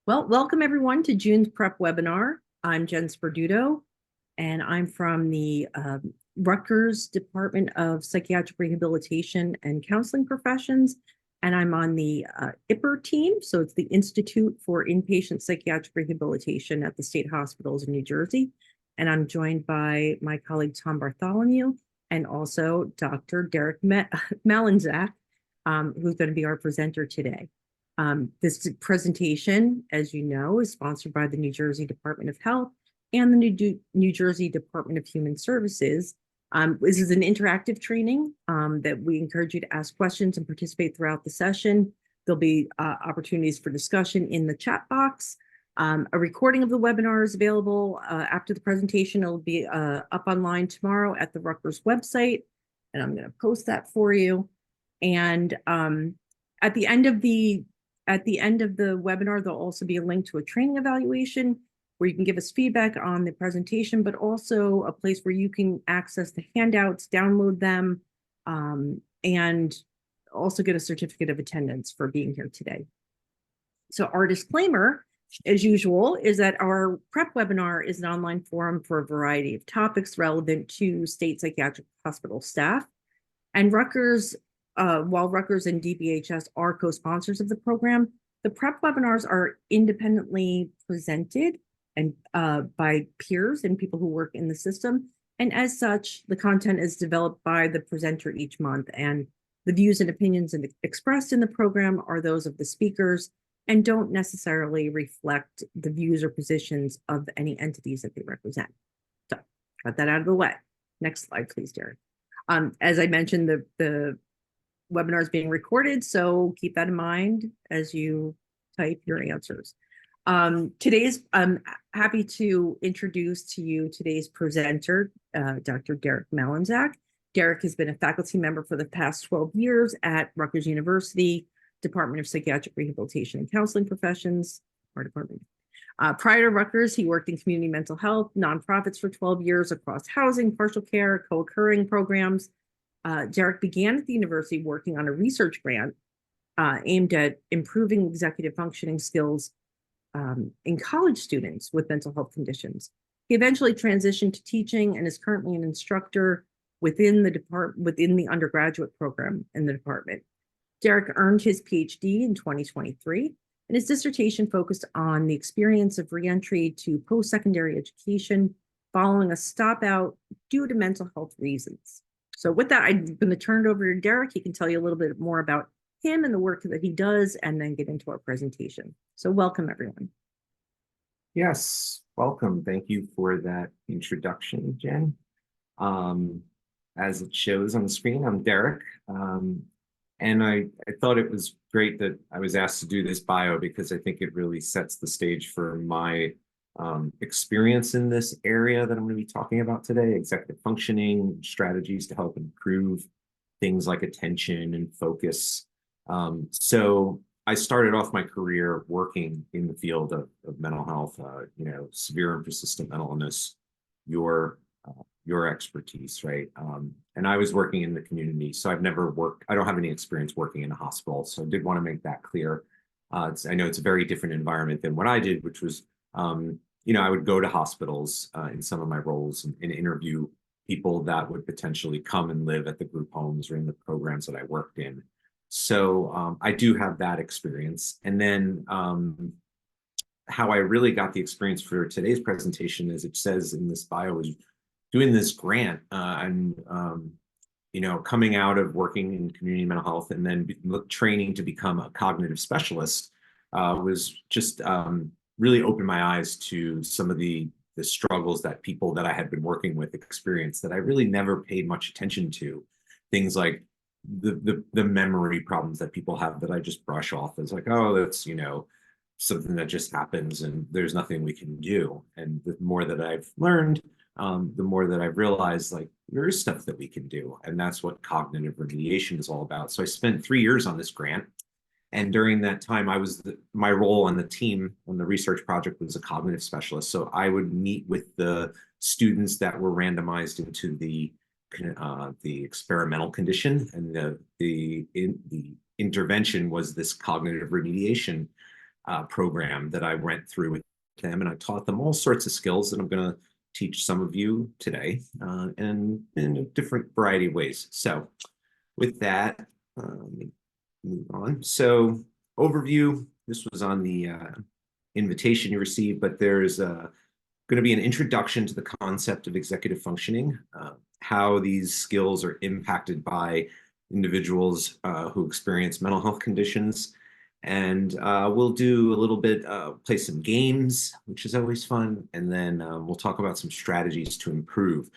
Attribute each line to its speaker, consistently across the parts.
Speaker 1: Well, welcome everyone to June's Prep webinar. I'm Jen Sperduto, and I'm from the Rutgers Department of Psychiatric Rehabilitation and Counseling Professions, and I'm on the IPR team, so it's the Institute for Inpatient Psychiatric Rehabilitation at the State Hospitals in New Jersey. And I'm joined by my colleague Tom Bartholomew and also Dr. Derek Malenczak, who's going to be our presenter today. This presentation, as you know, is sponsored by the New Jersey Department of Health and the New Jersey Department of Human Services. This is an interactive training that we encourage you to ask questions and participate throughout the session. There'll be opportunities for discussion in the chat box. A recording of the webinar is available after the presentation. It'll be up online tomorrow at the Rutgers website, and I'm going to post that for you. And at the end of the webinar, there'll also be a link to a training evaluation where you can give us feedback on the presentation, but also a place where you can access the handouts, download them, and also get a certificate of attendance for being here today. So our disclaimer, as usual, is that our prep webinar is an online forum for a variety of topics relevant to state psychiatric hospital staff. And Rutgers, while Rutgers and DBHS are co-sponsors of the program, the prep webinars are independently presented and by peers and people who work in the system. And as such, the content is developed by the presenter each month, and the views and opinions expressed in the program are those of the speakers and don't necessarily reflect the views or positions of any entities that they represent. So, got that out of the way. Next slide, please, Derek. As I mentioned, the webinar is being recorded, so keep that in mind as you type your answers. I'm happy to introduce to you today's presenter, Dr. Derek Malenczak. Derek has been a faculty member for the past 12 years at Rutgers University, Department of Psychiatric Rehabilitation and Counseling Professions, our department. Prior to Rutgers, he worked in community mental health, nonprofits for 12 years across housing, partial care, co-occurring programs. Derek began at the university working on a research grant aimed at improving executive functioning skills in college students with mental health conditions. He eventually transitioned to teaching and is currently an instructor within the undergraduate program in the department. Derek earned his PhD in 2023, and his dissertation focused on the experience of reentry to post-secondary education following a stop out due to mental health reasons. So with that, I'm going to turn it over to Derek. He can tell you a little bit more about him and the work that he does, and then get into our presentation. So welcome, everyone.
Speaker 2: Yes, welcome. Thank you for that introduction, Jen. As it shows on the screen, I'm Derek. And I thought it was great that I was asked to do this bio because I think it really sets the stage for my experience in this area that I'm going to be talking about today: executive functioning, strategies to help improve things like attention and focus. So I started off my career working in the field of mental health, severe and persistent mental illness, your expertise, right? And I was working in the community, so I don't have any experience working in a hospital. So I did want to make that clear. I know it's a very different environment than what I did, which was, I would go to hospitals in some of my roles and interview people that would potentially come and live at the group homes or in the programs that I worked in. So I do have that experience. And then how I really got the experience for today's presentation, as it says in this bio, is doing this grant and coming out of working in community mental health and then training to become a cognitive specialist was just really opened my eyes to some of the struggles that people that I had been working with experienced that I really never paid much attention to. Things like the memory problems that people have that I just brush off as like, oh, that's, something that just happens and there's nothing we can do. And the more that I've learned, the more that I've realized, like, there is stuff that we can do. And that's what cognitive remediation is all about. So I spent 3 years on this grant. And during that time, my role on the team on the research project was a cognitive specialist. So I would meet with the students that were randomized into the experimental condition, and the intervention was this cognitive remediation program that I went through with them, and I taught them all sorts of skills that I'm going to teach some of you today, and in a different variety of ways. So with that, let me move on. So overview, this was on the invitation you received, but there's going to be an introduction to the concept of executive functioning, how these skills are impacted by individuals who experience mental health conditions. And we'll do a little bit, play some games, which is always fun. And then we'll talk about some strategies to improve.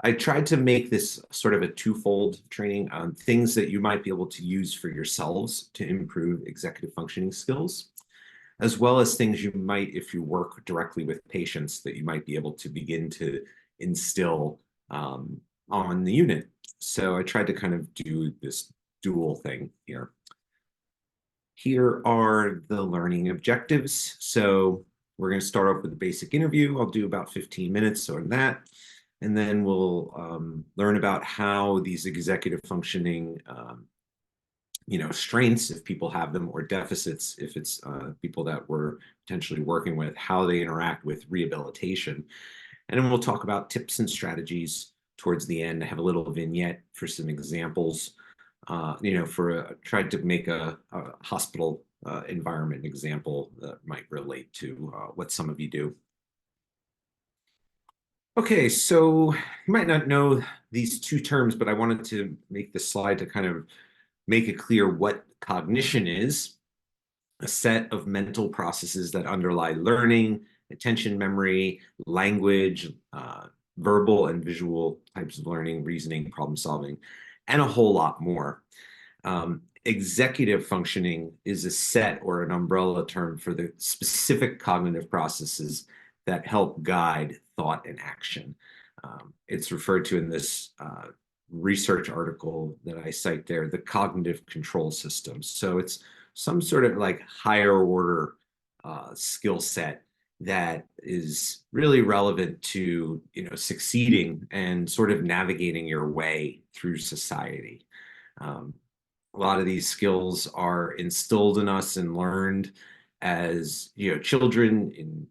Speaker 2: I tried to make this sort of a twofold training on things that you might be able to use for yourselves to improve executive functioning skills, as well as things you might, if you work directly with patients, that you might be able to begin to instill on the unit. So I tried to kind of do this dual thing here. Here are the learning objectives. So we're going to start off with a basic interview. I'll do about 15 minutes on that. And then we'll learn about how these executive functioning strengths, if people have them, or deficits, if it's people that we're potentially working with, how they interact with rehabilitation. And then we'll talk about tips and strategies towards the end. I have a little vignette for some examples, tried to make a hospital environment example that might relate to what some of you do. Okay, so you might not know these two terms, but I wanted to make this slide to kind of make it clear what cognition is: a set of mental processes that underlie learning, attention, memory, language, verbal and visual types of learning, reasoning, problem solving, and a whole lot more. Executive functioning is a set or an umbrella term for the specific cognitive processes that help guide thought and action. It's referred to in this research article that I cite there, the cognitive control system. So it's some sort of like higher order skill set that is really relevant to succeeding and sort of navigating your way through society. A lot of these skills are instilled in us and learned as children,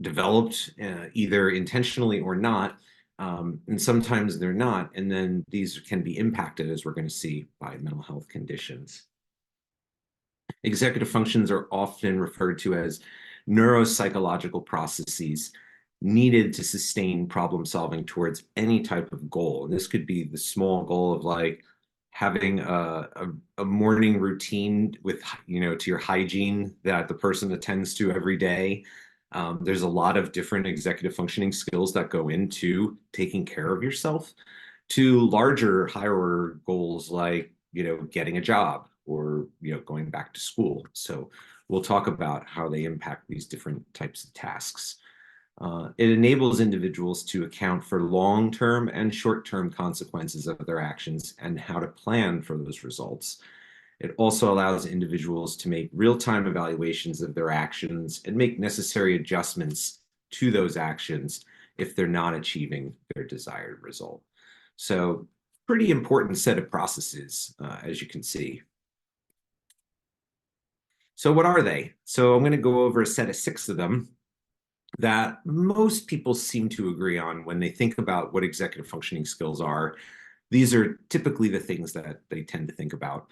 Speaker 2: developed either intentionally or not, and sometimes they're not. And then these can be impacted, as we're going to see, by mental health conditions. Executive functions are often referred to as neuropsychological processes needed to sustain problem solving towards any type of goal. And this could be the small goal of like having a morning routine with, to your hygiene that the person attends to every day. There's a lot of different executive functioning skills that go into taking care of yourself, to larger, higher order goals like, getting a job or, going back to school. So we'll talk about how they impact these different types of tasks. It enables individuals to account for long-term and short-term consequences of their actions and how to plan for those results. It also allows individuals to make real-time evaluations of their actions and make necessary adjustments to those actions if they're not achieving their desired result. So pretty important set of processes, as you can see. So what are they? So I'm going to go over a set of 6 of them that most people seem to agree on when they think about what executive functioning skills are. These are typically the things that they tend to think about.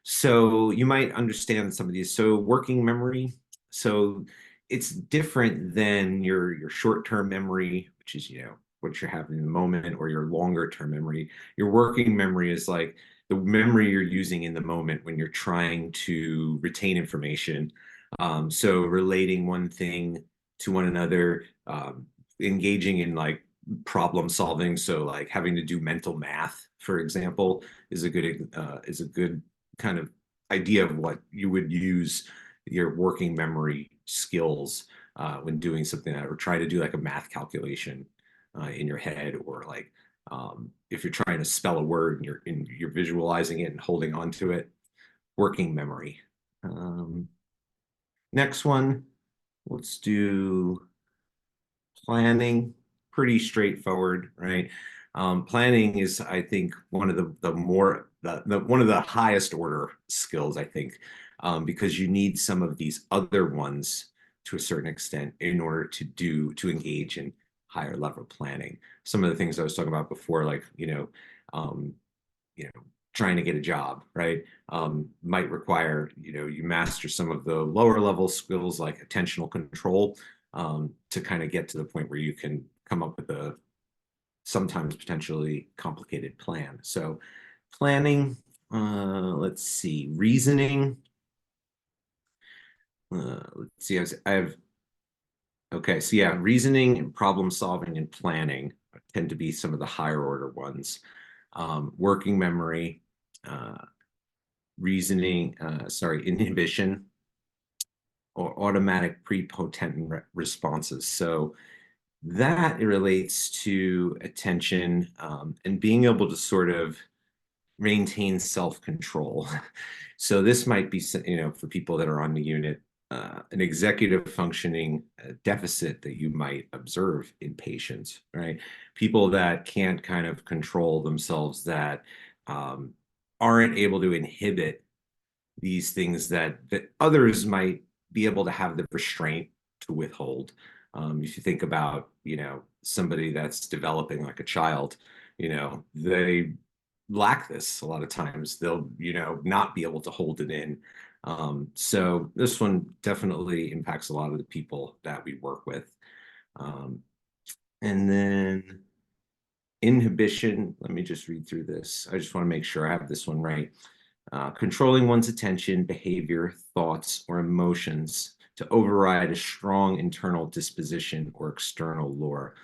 Speaker 2: So you might understand some of these. So working memory. So it's different than your short-term memory, which is, what you're having in the moment, or your longer-term memory. Your working memory is like the memory you're using in the moment when you're trying to retain information. So relating one thing to one another, engaging in like problem solving. So like having to do mental math, for example, is a good kind of idea of what you would use your working memory skills when doing something, or try to do like a math calculation in your head, or like if you're trying to spell a word and you're visualizing it and holding on to it. Working memory. Next one, let's do planning. Pretty straightforward, right? Planning is, I think, one of the highest order skills, I think, because you need some of these other ones to a certain extent in order to engage in higher level planning. Some of the things I was talking about before, like, trying to get a job, right? Might require, you master some of the lower level skills like attentional control, to kind of get to the point where you can come up with a sometimes potentially complicated plan. So planning, let's see, reasoning. Let's see, okay, so yeah, reasoning and problem solving and planning tend to be some of the higher order ones. Working memory, reasoning, inhibition, or automatic prepotent responses. So that relates to attention, and being able to sort of maintain self-control. So this might be, for people that are on the unit, an executive functioning deficit that you might observe in patients, right? People that can't kind of control themselves, that aren't able to inhibit these things that others might be able to have the restraint to withhold. If you think about, somebody that's developing like a child, they lack this a lot of times. They'll, not be able to hold it in. So this one definitely impacts a lot of the people that we work with. And then inhibition, let me just read through this. I just want to make sure I have this one right. Controlling one's attention, behavior, thoughts, or emotions to override a strong internal disposition or external lure.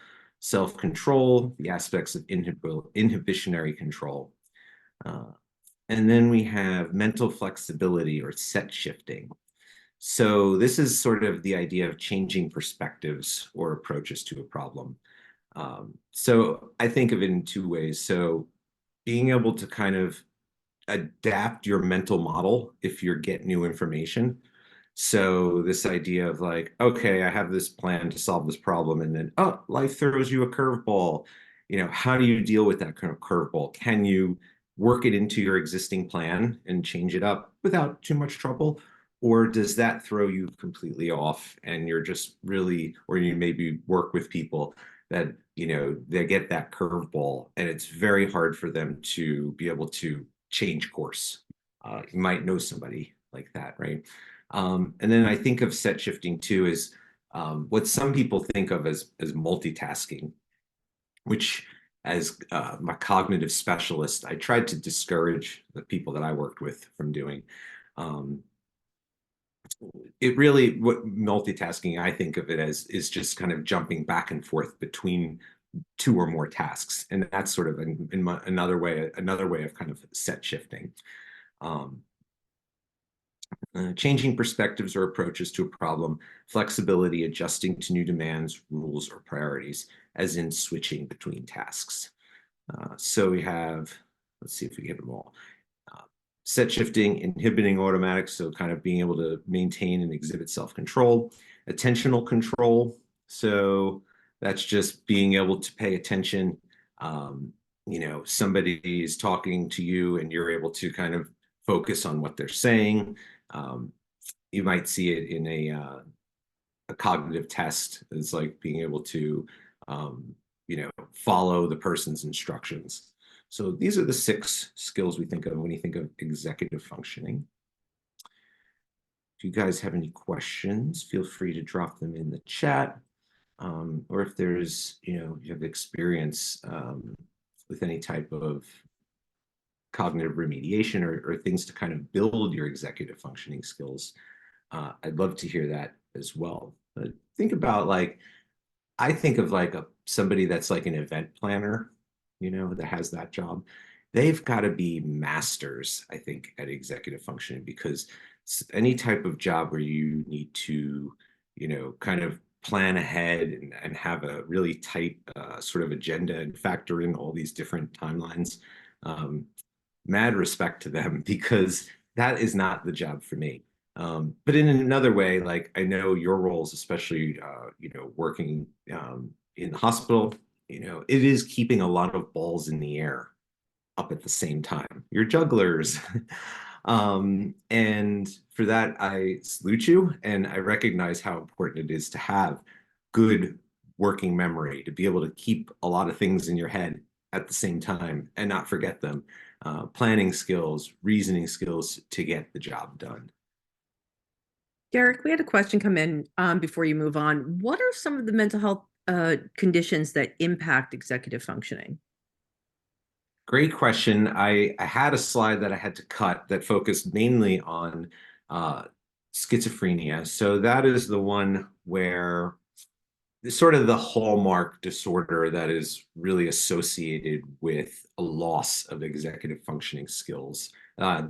Speaker 2: Self-control, the aspects of inhibitionary control. And then we have mental flexibility or set shifting. So this is sort of the idea of changing perspectives or approaches to a problem. So I think of it in two ways. So being able to kind of adapt your mental model if you get new information. So this idea of like, okay, I have this plan to solve this problem, and then, oh, life throws you a curveball. How do you deal with that kind of curveball? Can you work it into your existing plan and change it up without too much trouble? Or does that throw you completely off and you're just really, or you maybe work with people that, they get that curveball and it's very hard for them to be able to change course. You might know somebody like that, right? And then I think of set shifting too as what some people think of as multitasking, which as my cognitive specialist, I tried to discourage the people that I worked with from doing. It really, what multitasking I think of it as is just kind of jumping back and forth between two or more tasks, and that's sort of another way of kind of set shifting. Changing perspectives or approaches to a problem, flexibility, adjusting to new demands, rules, or priorities, as in switching between tasks. So we have, let's see if we get them all. Set shifting, inhibiting automatic, so kind of being able to maintain and exhibit self-control. Attentional control, so that's just being able to pay attention. Somebody is talking to you and you're able to kind of focus on what they're saying. You might see it in a cognitive test. It's like being able to, follow the person's instructions. So these are the 6 skills we think of when you think of executive functioning. If you guys have any questions, feel free to drop them in the chat. Or if there's, you have experience with any type of cognitive remediation or things to kind of build your executive functioning skills, I'd love to hear that as well. But think about I think of somebody that's like an event planner, that has that job. They've got to be masters, I think, at executive functioning, because any type of job where you need to, kind of plan ahead and have a really tight sort of agenda and factor in all these different timelines. Mad respect to them, because that is not the job for me. But in another way, I know your roles, especially, working in the hospital, it is keeping a lot of balls in the air up at the same time. You're jugglers. And for that, I salute you, and I recognize how important it is to have good working memory, to be able to keep a lot of things in your head at the same time and not forget them. Planning skills, reasoning skills to get the job done.
Speaker 1: Derek, we had a question come in before you move on. What are some of the mental health conditions that impact executive functioning?
Speaker 2: Great question. I had a slide that I had to cut that focused mainly on schizophrenia. So that is the one where sort of the hallmark disorder that is really associated with a loss of executive functioning skills,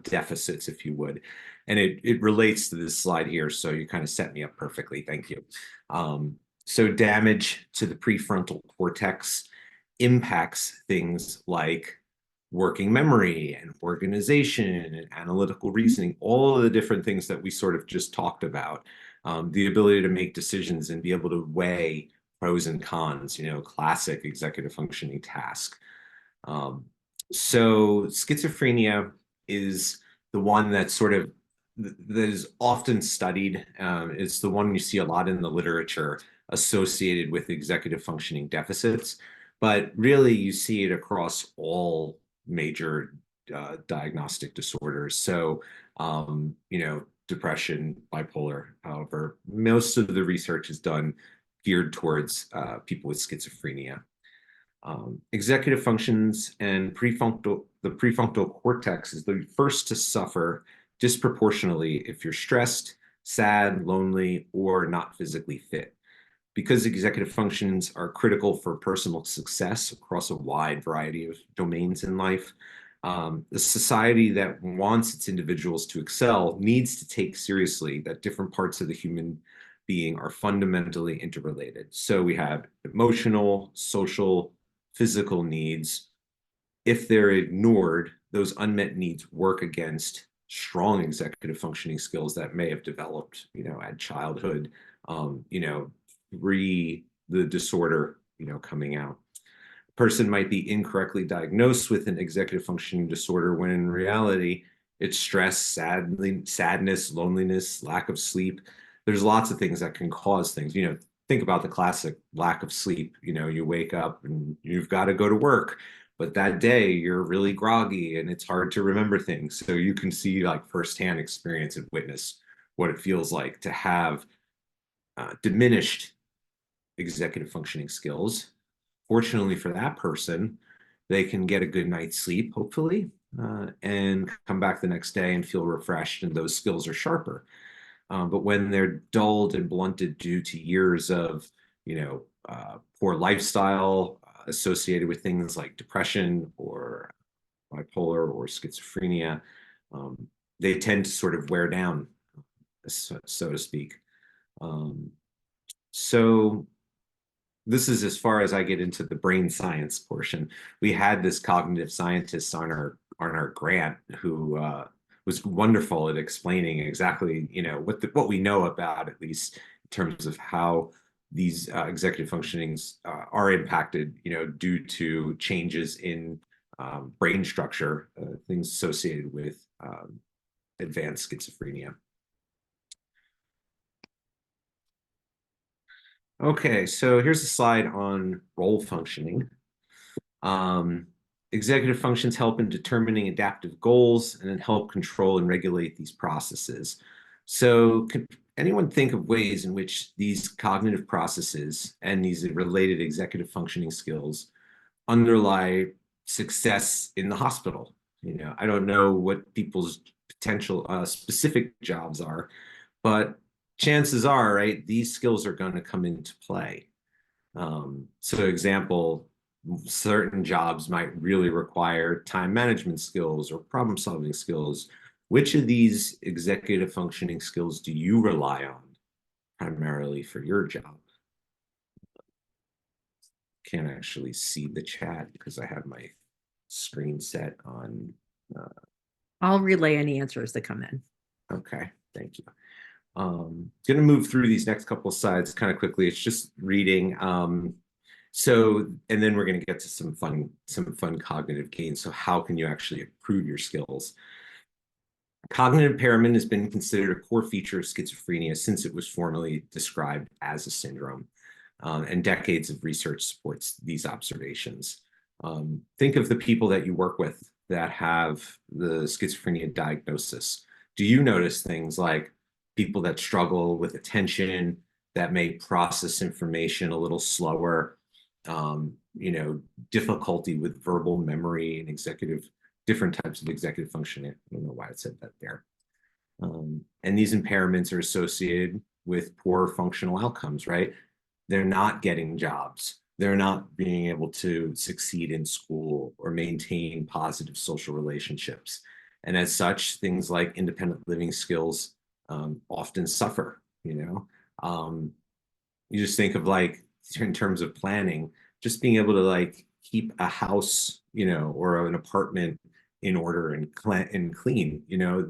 Speaker 2: deficits, if you would. And it relates to this slide here, so you kind of set me up perfectly. Thank you. So damage to the prefrontal cortex impacts things like working memory and organization and analytical reasoning, all of the different things that we sort of just talked about. The ability to make decisions and be able to weigh pros and cons, classic executive functioning task. So schizophrenia is the one that is often studied. It's the one you see a lot in the literature associated with executive functioning deficits, but really you see it across all major diagnostic disorders. So, depression, bipolar. However, most of the research is done geared towards people with schizophrenia. Executive functions and the prefrontal cortex is the first to suffer disproportionately if you're stressed, sad, lonely, or not physically fit. Because executive functions are critical for personal success across a wide variety of domains in life, the society that wants its individuals to excel needs to take seriously that different parts of the human being are fundamentally interrelated. So we have emotional, social, physical needs. If they're ignored, those unmet needs work against strong executive functioning skills that may have developed, at childhood, re the disorder, coming out. A person might be incorrectly diagnosed with an executive functioning disorder when in reality, it's stress, sadness, loneliness, lack of sleep. There's lots of things that can cause things. Think about the classic lack of sleep. You wake up and you've got to go to work, but that day you're really groggy and it's hard to remember things. So you can see like firsthand experience and witness what it feels like to have diminished executive functioning skills. Fortunately for that person, they can get a good night's sleep, hopefully, and come back the next day and feel refreshed, and those skills are sharper. But when they're dulled and blunted due to years of, poor lifestyle associated with things like depression or bipolar or schizophrenia, they tend to sort of wear down, so to speak. So this is as far as I get into the brain science portion. We had this cognitive scientist on our grant who was wonderful at explaining exactly, what we know about, at least in terms of how these executive functionings are impacted, due to changes in brain structure, things associated with advanced schizophrenia. Okay, so here's a slide on role functioning. Executive functions help in determining adaptive goals and then help control and regulate these processes. So can anyone think of ways in which these cognitive processes and these related executive functioning skills underlie success in the hospital? I don't know what people's potential specific jobs are, but chances are, right, these skills are going to come into play. So example, certain jobs might really require time management skills or problem solving skills. Which of these executive functioning skills do you rely on primarily for your job? Can't actually see the chat because I have my screen set on.
Speaker 1: I'll relay any answers that come in.
Speaker 2: Okay, thank you. Going to move through these next couple of slides kind of quickly. It's just reading. And then we're going to get to some fun cognitive gains. So how can you actually improve your skills? Cognitive impairment has been considered a core feature of schizophrenia since it was formally described as a syndrome, and decades of research supports these observations. Think of the people that you work with that have the schizophrenia diagnosis. Do you notice things like people that struggle with attention, that may process information a little slower, difficulty with verbal memory and different types of executive functioning? I don't know why I said that there. And these impairments are associated with poor functional outcomes, right? They're not getting jobs. They're not being able to succeed in school or maintain positive social relationships. And as such, things like independent living skills often suffer, You just think of like, in terms of planning, just being able to like keep a house, or an apartment in order and clean,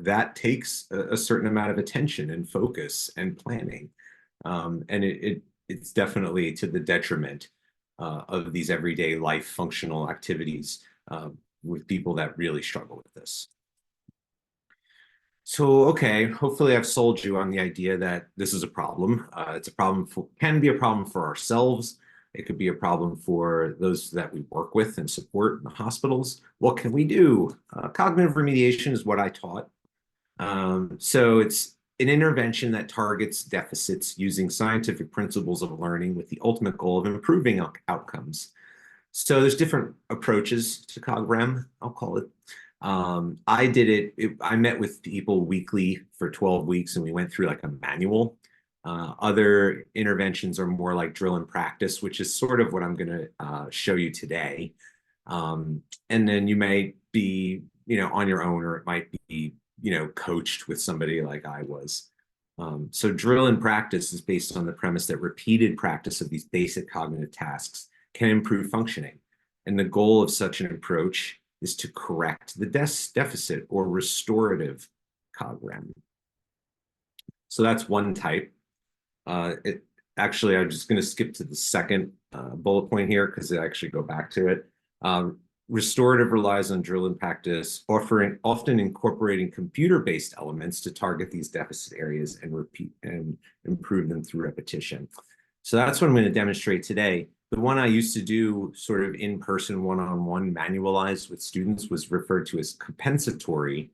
Speaker 2: that takes a certain amount of attention and focus and planning. And it's definitely to the detriment of these everyday life functional activities with people that really struggle with this. So, okay, hopefully I've sold you on the idea that this is a problem. It's a problem can be a problem for ourselves. It could be a problem for those that we work with and support in the hospitals. What can we do? Cognitive remediation is what I taught. So it's an intervention that targets deficits using scientific principles of learning with the ultimate goal of improving outcomes. So there's different approaches to CogRem, I'll call it. I did it, I met with people weekly for 12 weeks and we went through like a manual. Other interventions are more like drill and practice, which is sort of what I'm going to show you today. And then you may be, on your own, or it might be, coached with somebody like I was. So drill and practice is based on the premise that repeated practice of these basic cognitive tasks can improve functioning. And the goal of such an approach is to correct the deficit or restorative CogRem. So that's one type. Actually, I'm just going to skip to the second bullet point here because I actually go back to it. Restorative relies on drill and practice, often incorporating computer-based elements to target these deficit areas and repeat and improve them through repetition. So that's what I'm going to demonstrate today. The one I used to do sort of in-person, one-on-one, manualized with students was referred to as compensatory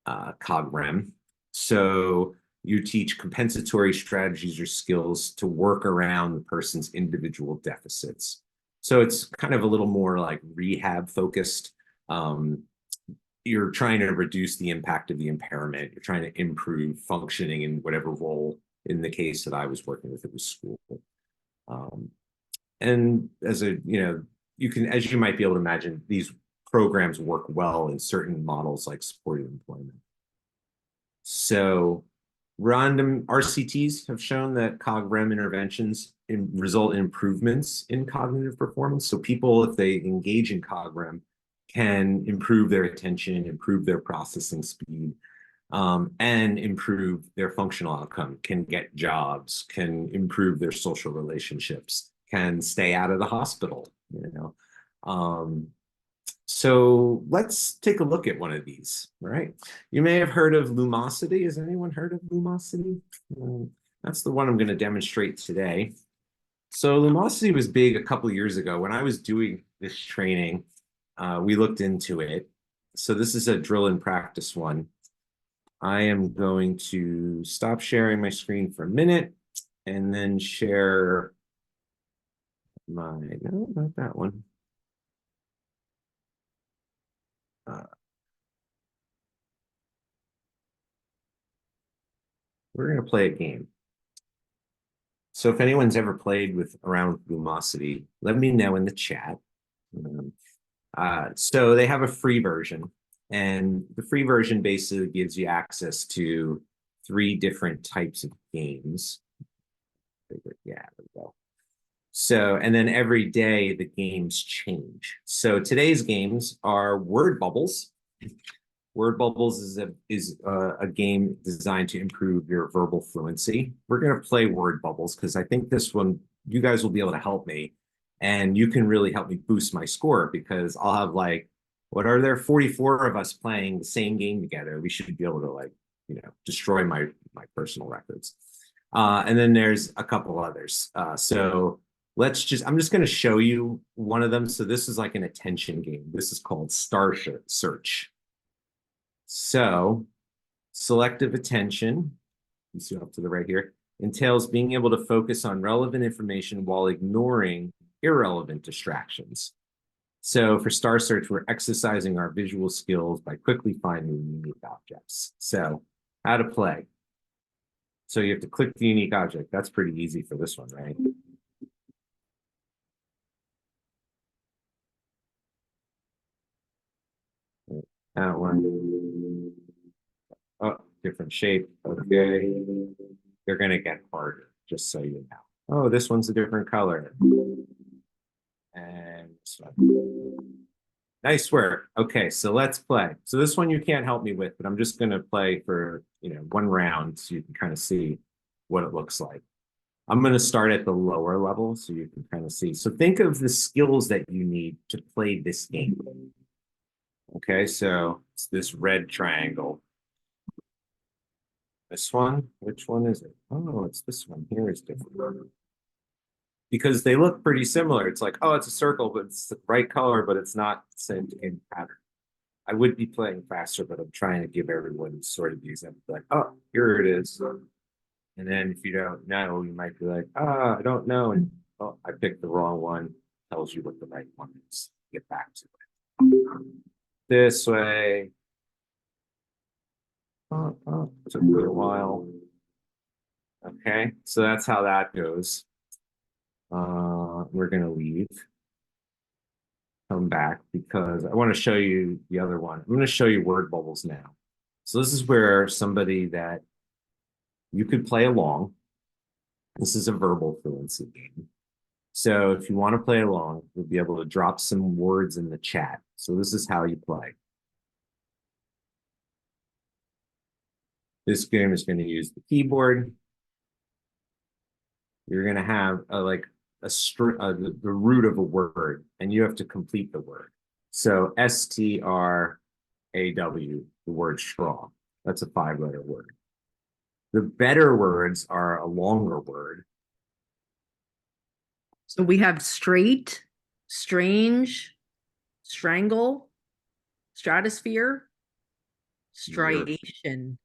Speaker 2: CogRem. So you teach compensatory strategies or skills to work around the person's individual deficits. So it's kind of a little more like rehab focused. You're trying to reduce the impact of the impairment. You're trying to improve functioning in whatever role. In the case that I was working with, it was school. And as as you might be able to imagine, these programs work well in certain models like supported employment. So random RCTs have shown that CogRem interventions result in improvements in cognitive performance. So people, if they engage in CogRem, can improve their attention, improve their processing speed, and improve their functional outcome, can get jobs, can improve their social relationships, can stay out of the hospital, So let's take a look at one of these, right? You may have heard of Lumosity. Has anyone heard of Lumosity? That's the one I'm going to demonstrate today. So Lumosity was big a couple of years ago. When I was doing this training, we looked into it. So this is a drill and practice one. I am going to stop sharing my screen for a minute and then share no, not that one. We're going to play a game. So if anyone's ever played around Lumosity, let me know in the chat. So they have a free version, and the free version basically gives you access to 3 different types of games. Yeah, there we go. So, and then every day the games change. So today's games are word bubbles. Word bubbles is a game designed to improve your verbal fluency. We're going to play word bubbles because I think this one, you guys will be able to help me, and you can really help me boost my score because I'll have like What are there 44 of us playing the same game together? We should be able to, like, destroy my personal records. And then there's a couple others. So I'm just going to show you one of them. So this is like an attention game. This is called Star Search. So selective attention, you see up to the right here, entails being able to focus on relevant information while ignoring irrelevant distractions. So for Star Search, we're exercising our visual skills by quickly finding unique objects. So how to play. So you have to click the unique object. That's pretty easy for this one, right? That one. Oh, different shape. Okay. They're going to get harder, just so you know. Oh, this one's a different color. And this one. Nice work. Okay, so let's play. So this one you can't help me with, but I'm just going to play for, one round so you can kind of see what it looks like. I'm going to start at the lower level so you can kind of see. So think of the skills that you need to play this game. Okay, so it's this red triangle. This one, which one is it? Oh, it's this one here is different. Because they look pretty similar. It's like, oh, it's a circle, but it's the right color, but it's not the same pattern. I would be playing faster, but I'm trying to give everyone sort of the example. Like, oh, here it is. And then if you don't know, you might be like, oh, I don't know. And oh, I picked the wrong one. Tells you what the right one is. Get back to it. This way. Took me a while. Okay, so that's how that goes. We're going to leave. Come back because I want to show you the other one. I'm going to show you word bubbles now. So this is where somebody that you could play along. This is a verbal fluency game. So if you want to play along, you'll be able to drop some words in the chat. So this is how you play. This game is going to use the keyboard. You're going to have the root of a word, and you have to complete the word. So STRAW, the word straw. That's a 5-letter word. The better words are a longer word.
Speaker 1: So we have straight, strange, strangle, stratosphere, striation.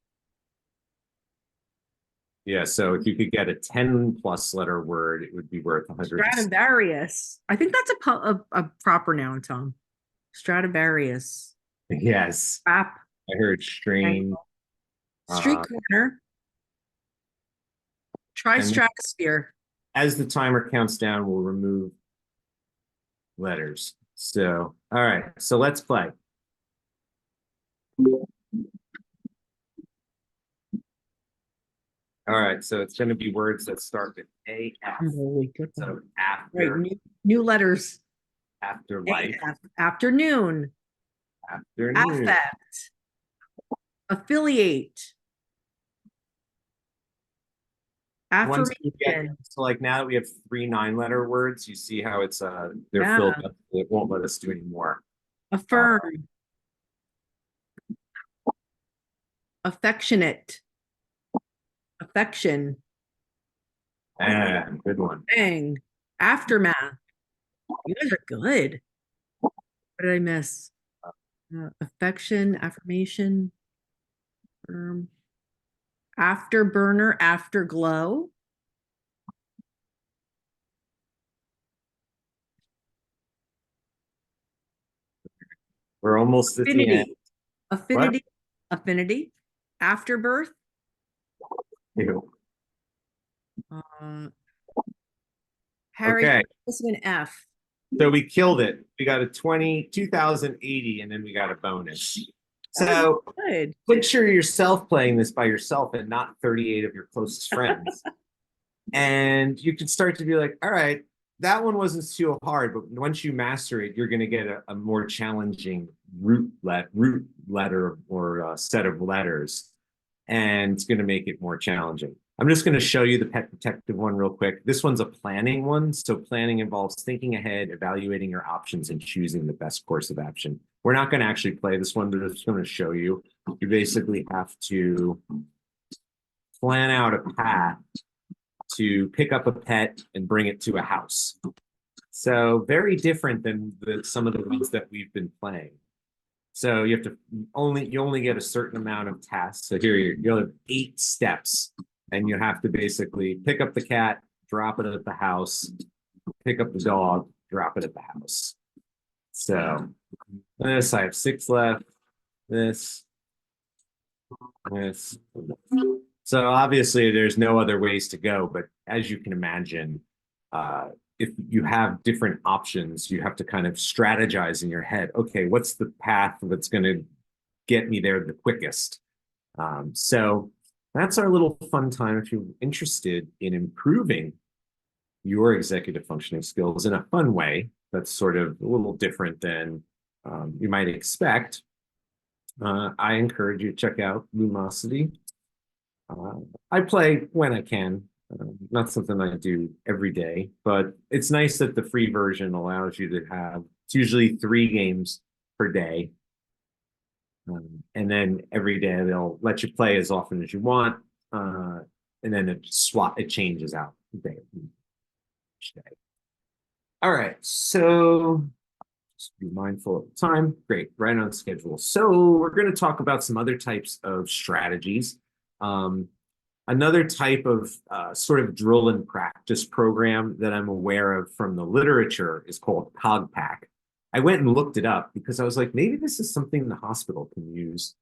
Speaker 2: Yeah, so if you could get a 10+ letter word, it would be worth 100.
Speaker 1: Stradivarius. I think that's a proper noun, Tom. Stradivarius.
Speaker 2: Yes.
Speaker 1: Trap.
Speaker 2: I heard strange.
Speaker 1: Street corner. Try stratosphere.
Speaker 2: As the timer counts down, we'll remove letters. So, all right, so let's play. All right, so it's going to be words that start with AF. So after.
Speaker 1: Right, new letters.
Speaker 2: After life.
Speaker 1: AF. Afternoon.
Speaker 2: Afternoon.
Speaker 1: Affect. Affiliate. Affirmation.
Speaker 2: So like now that we have 3 9-letter words, you see how it's they're filled up. It won't let us do any more.
Speaker 1: Affirm. Affectionate. Affection.
Speaker 2: And good one.
Speaker 1: Bang. Aftermath. You guys are good. What did I miss? Affection, affirmation. Afterburner, afterglow.
Speaker 2: We're almost at the end.
Speaker 1: Affinity. What? Affinity. Afterbirth.
Speaker 2: Ew.
Speaker 1: Harry,
Speaker 2: okay.
Speaker 1: This is an F.
Speaker 2: So we killed it. We got a 2080, and then we got a bonus. So
Speaker 1: good.
Speaker 2: Picture yourself playing this by yourself and not 38 of your closest friends. And you can start to be like, all right, that one wasn't too hard, but once you master it, you're going to get a more challenging root letter or set of letters, and it's going to make it more challenging. I'm just going to show you the pet protective one real quick. This one's a planning one. So planning involves thinking ahead, evaluating your options, and choosing the best course of action. We're not going to actually play this one, but I'm just going to show you. You basically have to plan out a path to pick up a pet and bring it to a house. So very different than some of the ones that we've been playing. So you have to you only get a certain amount of tasks. So here you'll have 8 steps, and you have to basically pick up the cat, drop it at the house, pick up the dog, drop it at the house. So this, I have 6 left. This. So obviously there's no other ways to go, but as you can imagine, if you have different options, you have to kind of strategize in your head. Okay, what's the path that's going to get me there the quickest? So that's our little fun time if you're interested in improving your executive functioning skills in a fun way that's sort of a little different than you might expect. I encourage you to check out Lumosity. I play when I can. Not something I do every day, but it's nice that the free version allows you to have, it's usually 3 games per day. And then every day they'll let you play as often as you want. And then it changes out each day. All right, so just be mindful of the time. Great, right on schedule. So we're going to talk about some other types of strategies. Another type of sort of drill and practice program that I'm aware of from the literature is called CogPack. I went and looked it up because I was like, maybe this is something the hospital can use.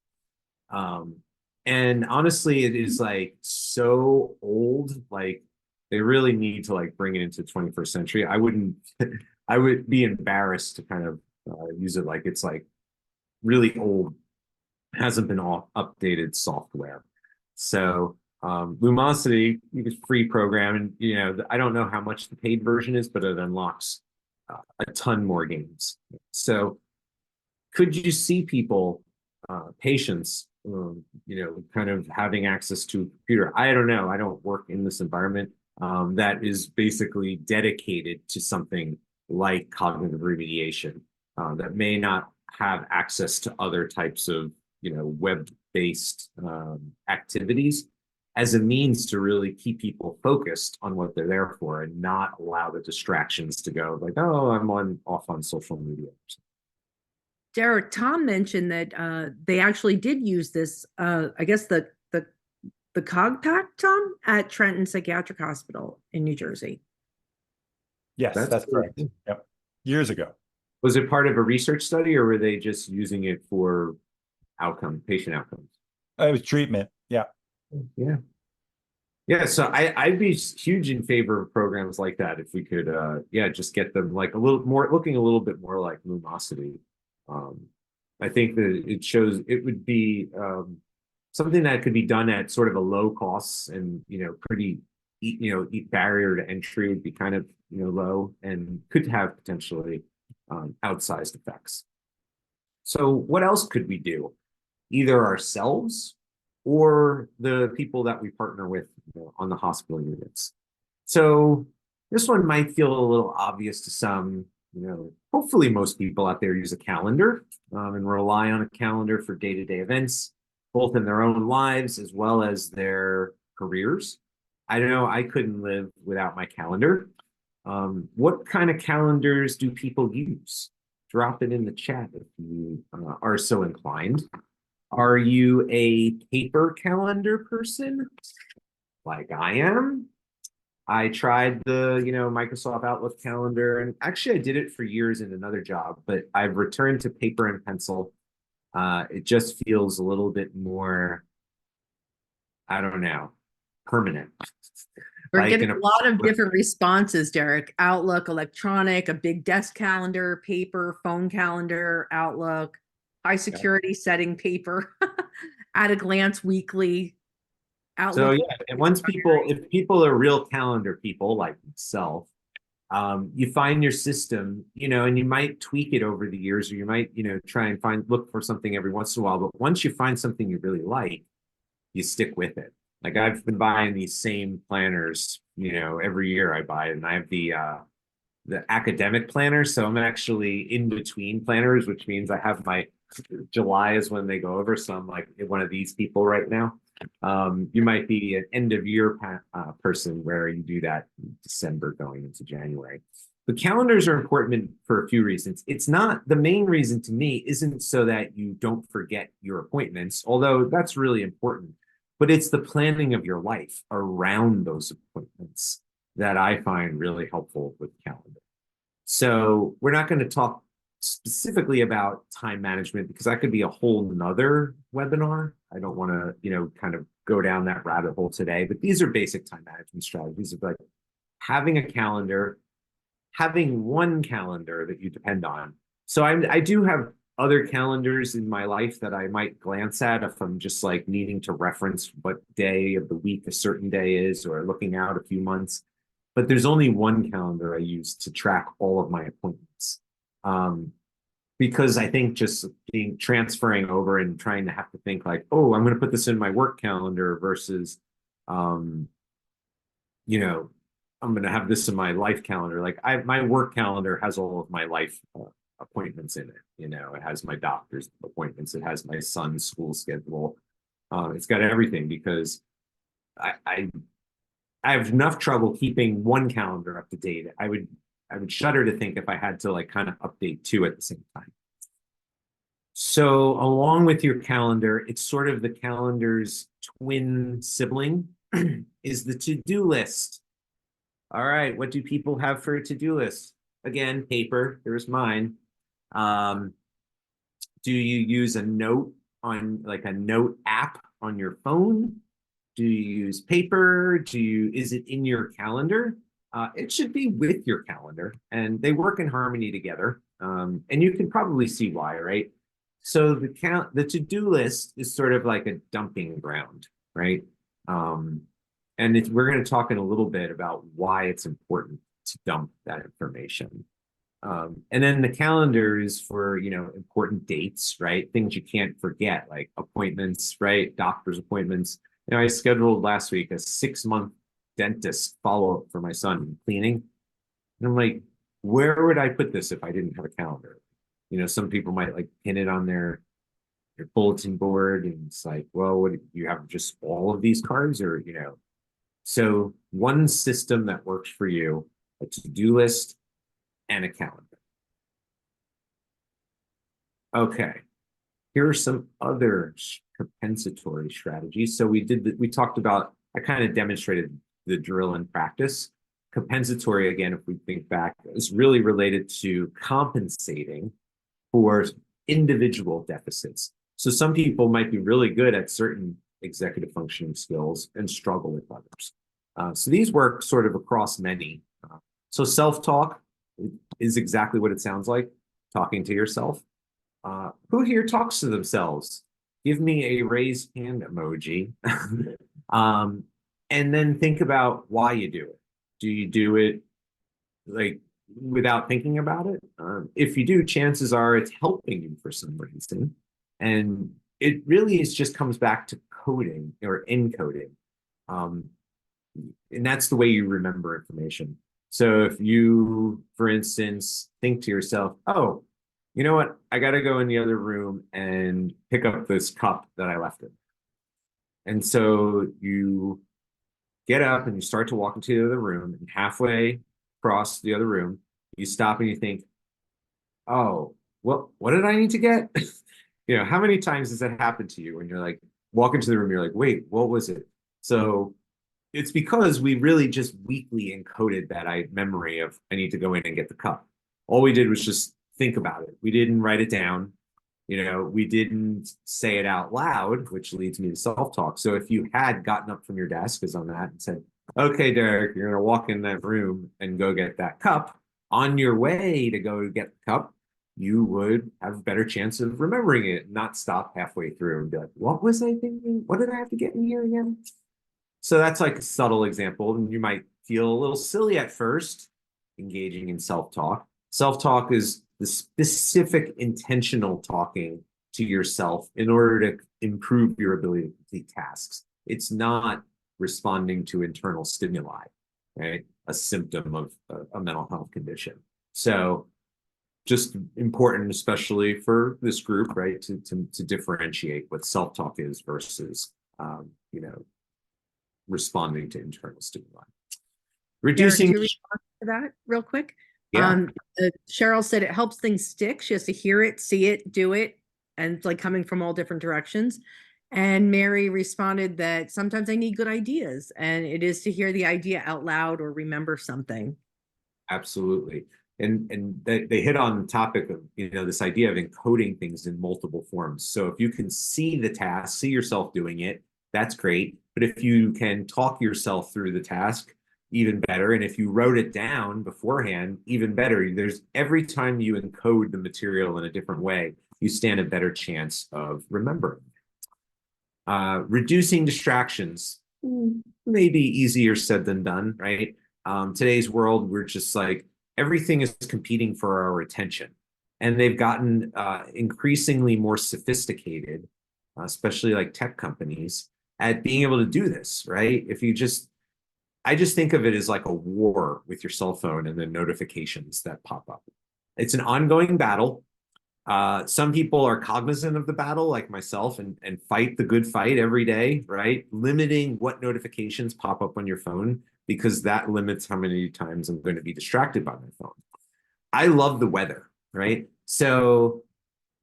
Speaker 2: And honestly, it is like so old, like they really need to like bring it into the 21st century. I would be embarrassed to kind of use it like it's like really old, hasn't been all updated software. So Lumosity is a free program, and you know I don't know how much the paid version is, but it unlocks a ton more games. So could you see people, patients, you know, kind of having access to a computer? I don't know. I don't work in this environment that is basically dedicated to something like cognitive remediation that may not have access to other types of, you know, web-based activities as a means to really keep people focused on what they're there for and not allow the distractions to go like, oh, I'm off on social media.
Speaker 1: Derek, Tom mentioned that they actually did use this, I guess the CogPack, Tom, at Trenton Psychiatric Hospital in New Jersey.
Speaker 3: Yes, that's correct. Yep. Years ago.
Speaker 2: Was it part of a research study, or were they just using it for patient outcomes?
Speaker 3: It was treatment. Yeah.
Speaker 2: Yeah. So I'd be huge in favor of programs like that if we could, just get them like a little more, looking a little bit more like Lumosity. I think that it would be something that could be done at sort of a low cost and, you know, pretty, barrier to entry would be kind of, low and could have potentially outsized effects. So what else could we do? Either ourselves or the people that we partner with on the hospital units. So this one might feel a little obvious to some. Hopefully most people out there use a calendar and rely on a calendar for day-to-day events, both in their own lives as well as their careers. I know I couldn't live without my calendar. What kind of calendars do people use? Drop it in the chat if you are so inclined. Are you a paper calendar person like I am? I tried the, Microsoft Outlook calendar, and actually I did it for years in another job, but I've returned to paper and pencil. It just feels a little bit more, I don't know, permanent.
Speaker 1: We're getting a lot of different responses, Derek. Outlook, electronic, a big desk calendar, paper, phone calendar, Outlook, high security setting paper, at a glance weekly. Outlook.
Speaker 2: So yeah, and if people are real calendar people like myself, you find your system, and you might tweak it over the years, or you might, try and look for something every once in a while. But once you find something you really like, you stick with it. Like I've been buying these same planners, every year I buy it, and I have the academic planner. So I'm actually in between planners, which means I have my July is when they go over. So I'm like one of these people right now. You might be an end of year person where you do that in December going into January. But calendars are important for a few reasons. It's not the main reason to me isn't so that you don't forget your appointments, although that's really important, but it's the planning of your life around those appointments that I find really helpful with calendar. So we're not going to talk specifically about time management because that could be a whole nother webinar. I don't want to, kind of go down that rabbit hole today, but these are basic time management strategies of like having a calendar, having one calendar that you depend on. So I do have other calendars in my life that I might glance at if I'm just like needing to reference what day of the week a certain day is or looking out a few months. But there's only one calendar I use to track all of my appointments. Because I think just transferring over and trying to have to think like, oh, I'm going to put this in my work calendar versus, I'm going to have this in my life calendar. Like my work calendar has all of my life appointments in it. It has my doctor's appointments. It has my son's school schedule. It's got everything because I have enough trouble keeping one calendar up to date. I would shudder to think if I had to like kind of update two at the same time. So along with your calendar, it's sort of the calendar's twin sibling is the to-do list. All right, what do people have for a to-do list? Again, paper, there's mine. Do you use a note on like a note app on your phone? Do you use paper? Is it in your calendar? It should be with your calendar and they work in harmony together. And you can probably see why, right? So the to-do list is sort of like a dumping ground, right? And we're going to talk in a little bit about why it's important to dump that information. And then the calendar is for, important dates, right? Things you can't forget, like appointments, right? Doctor's appointments. I scheduled last week a 6-month dentist follow-up for my son cleaning. And I'm like, where would I put this if I didn't have a calendar? Some people might like pin it on their bulletin board. And it's like, well, what do you have just all of these cards or, so one system that works for you, a to-do list and a calendar. Okay. Here are some other compensatory strategies. So we talked about, I kind of demonstrated the drill in practice. Compensatory, again, if we think back, is really related to compensating for individual deficits. So some people might be really good at certain executive functioning skills and struggle with others. So these work sort of across many. So self-talk is exactly what it sounds like, talking to yourself. Who here talks to themselves? Give me a raised hand emoji. And then think about why you do it. Do you do it like without thinking about it? If you do, chances are it's helping you for some reason. And it really just comes back to coding or encoding. And that's the way you remember information. So if you, for instance, think to yourself, oh, you know what? I got to go in the other room and pick up this cup that I left in. And so you get up and you start to walk into the other room, and halfway across the other room, you stop and you think, oh, what did I need to get? How many times has that happened to you when you're like, walk into the room, you're like, wait, what was it? So it's because we really just weakly encoded that memory of I need to go in and get the cup. All we did was just think about it. We didn't write it down. We didn't say it out loud, which leads me to self-talk. So if you had gotten up from your desk, as on that, and said, okay, Derek, you're going to walk in that room and go get that cup. On your way to go get the cup, you would have a better chance of remembering it, not stop halfway through and be like, what was I thinking? What did I have to get in here again? So that's like a subtle example. And you might feel a little silly at first, engaging in self-talk. Self-talk is the specific intentional talking to yourself in order to improve your ability to complete tasks. It's not responding to internal stimuli, right? A symptom of a mental health condition. So just important, especially for this group, right, to differentiate what self-talk is versus, you know, responding to internal stimuli. Reducing.
Speaker 1: Derek, to respond to that real quick.
Speaker 2: Yeah.
Speaker 1: Cheryl said it helps things stick. She has to hear it, see it, do it, and it's like coming from all different directions. And Mary responded that sometimes I need good ideas, and it is to hear the idea out loud or remember something.
Speaker 2: Absolutely. And they hit on the topic of, you know, this idea of encoding things in multiple forms. So if you can see the task, see yourself doing it, that's great. But if you can talk yourself through the task, even better. And if you wrote it down beforehand, even better. There's every time you encode the material in a different way, you stand a better chance of remembering. Reducing distractions, maybe easier said than done, right? Today's world, we're just like, everything is competing for our attention. And they've gotten increasingly more sophisticated, especially like tech companies, at being able to do this, right? If you just, I just think of it as like a war with your cell phone and the notifications that pop up. It's an ongoing battle. Some people are cognizant of the battle, like myself, and fight the good fight every day, right? Limiting what notifications pop up on your phone, because that limits how many times I'm going to be distracted by my phone. I love the weather, right? So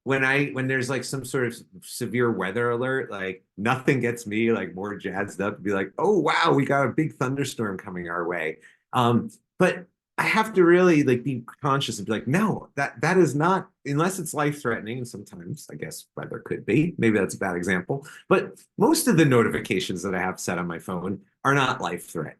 Speaker 2: when there's like some sort of severe weather alert, like nothing gets me like more jazzed up to be like, oh wow, we got a big thunderstorm coming our way. But I have to really like be conscious and be like, no, that is not, unless it's life-threatening, and sometimes I guess weather could be, maybe that's a bad example, but most of the notifications that I have set on my phone are not life-threatening,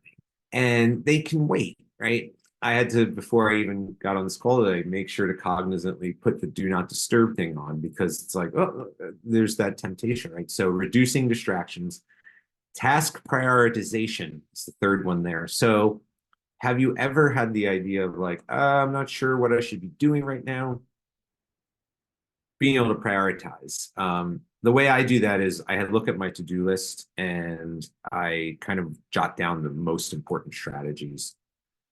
Speaker 2: and they can wait, right? I had to, before I even got on this call today, make sure to cognizantly put the do not disturb thing on, because it's like, oh, there's that temptation, right? So reducing distractions. Task prioritization is the third one there. So have you ever had the idea of like, I'm not sure what I should be doing right now? Being able to prioritize. The way I do that is I look at my to-do list and I kind of jot down the most important strategies,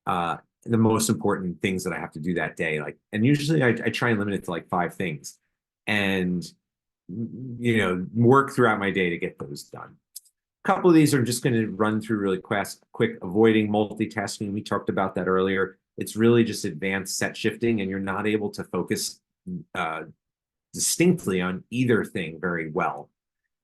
Speaker 2: the most important things that I have to do that day. Like, and usually I try and limit it to like 5 things, and you know, work throughout my day to get those done. A couple of these are just going to run through really quick. Avoiding multitasking. We talked about that earlier. It's really just advanced set shifting, and you're not able to focus distinctly on either thing very well.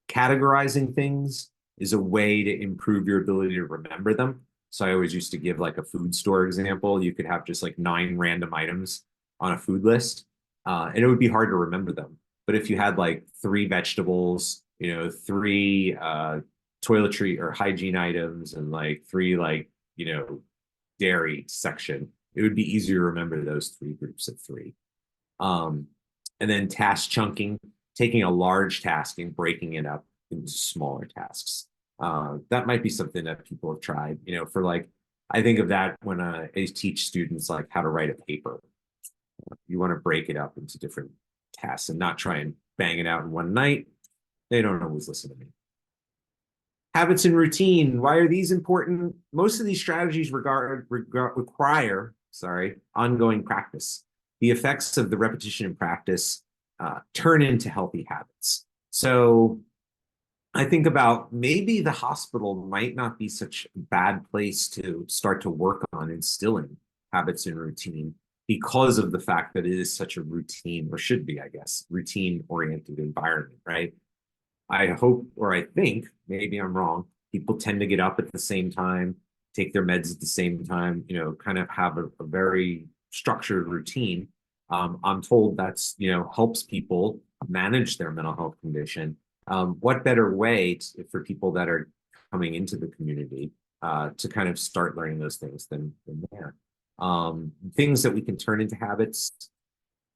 Speaker 2: Categorizing things is a way to improve your ability to remember them. So I always used to give like a food store example. You could have just like 9 random items on a food list, and it would be hard to remember them. But if you had like 3 vegetables, you know, 3 toiletry or hygiene items, and like 3 like, you know, dairy section, it would be easier to remember those 3 groups of 3. And then task chunking, taking a large task and breaking it up into smaller tasks. That might be something that people have tried, you know, for like, I think of that when I teach students like how to write a paper. You want to break it up into different tasks and not try and bang it out in one night. They don't always listen to me. Habits and routine. Why are these important? Most of these strategies require ongoing practice. The effects of the repetition and practice turn into healthy habits. So I think about maybe the hospital might not be such a bad place to start to work on instilling habits and routine, because of the fact that it is such a routine, or should be, I guess, routine-oriented environment, right? I hope, or I think, maybe I'm wrong, people tend to get up at the same time, take their meds at the same time, you know, kind of have a very structured routine. I'm told that's, you know, helps people manage their mental health condition. What better way for people that are coming into the community to kind of start learning those things than there? Things that we can turn into habits: